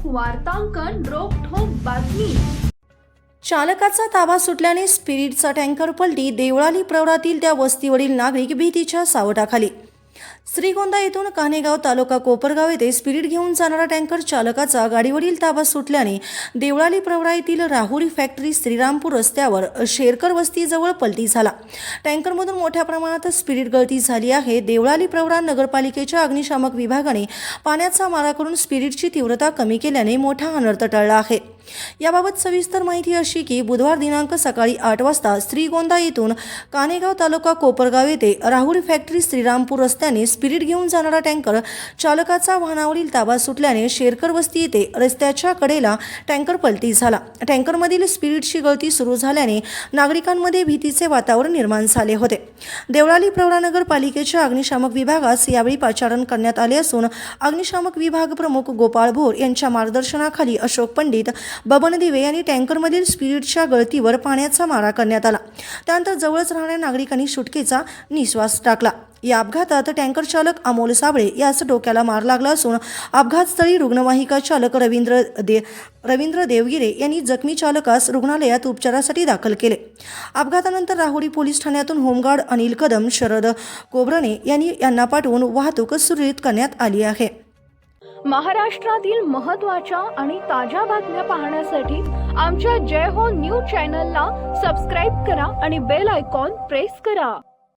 वार्तांकन रोखठोक बातमी। चालकाचा ताबा सुटल्याने स्पिरिटचा टँकर पलटी। देवळाली प्रवरातील त्या वस्तीवरील नागरिक भीतीच्या सावटाखाली। श्रीगोंदा येथून कान्हेगाव तालुका कोपरगाव येथे स्पिरिट घेऊन जाणारा टँकर चालकाचा गाडीवरील ताबा सुटल्याने देवळाली प्रवरा येथील राहुरी फॅक्टरी श्रीरामपूर रस्त्यावर शेरकर वस्तीजवळ पलटी झाला। टँकरमधून मोठ्या प्रमाणात स्पिरिट गळती झाली आहे। देवळाली प्रवरा नगरपालिकेच्या अग्निशामक विभागाने पाण्याचा मारा करून स्पिरिटची तीव्रता कमी केल्याने मोठा अनर्थ टळला आहे। याबाबत सविस्तर माहिती अशी की बुधवार दिनांक सकाळी 8 वाजता श्रीगोंदा येथून कान्हेगाव तालुका कोपरगाव येथे राहुरी फॅक्टरी श्रीरामपूर रस्त्याने स्पिरिट घेऊन जाणारा टँकर चालकाचा वाहनावरील ताबा सुटल्याने शेरकर वस्ती येथे रस्त्याच्या कडेला टँकर पलटी झाला। टँकरमधील स्पिरिटची गळती सुरू झाल्याने नागरिकांमध्ये भीतीचे वातावरण निर्माण झाले होते। देवळाली प्रवरा नगरपालिकेच्या अग्निशामक विभागास यावेळी पाचारण करण्यात आले असून अग्निशामक विभाग प्रमुख गोपाळ भोर यांच्या मार्गदर्शनाखाली अशोक पंडित, बबन दिवे यांनी टँकरमधील स्पिरिटच्या गळतीवर पाण्याचा मारा करण्यात आला। त्यानंतर जवळच राहणाऱ्या नागरिकांनी सुटकेचा निश्वास टाकला। या अपघातात टँकर चालक अमोल साबळे यास डोक्याला मार लागला असून अपघातस्थळी रुग्णवाहिका चालक रवींद्र देवगिरे यांनी जखमी चालकास रुग्णालयात उपचारासाठी दाखल केले। अपघातानंतर राहुरी पोलीस ठाण्यातून होमगार्ड अनिल कदम, शरद कोबरणे यांना पाठवून वाहतूक सुरळीत करण्यात आली आहे। महाराष्ट्रातील महत्त्वाच्या आणि ताज्या बातम्या पाहण्यासाठी आमच्या जय हो न्यूज चॅनलला सबस्क्राईब करा आणि बेल आयकॉन प्रेस करा।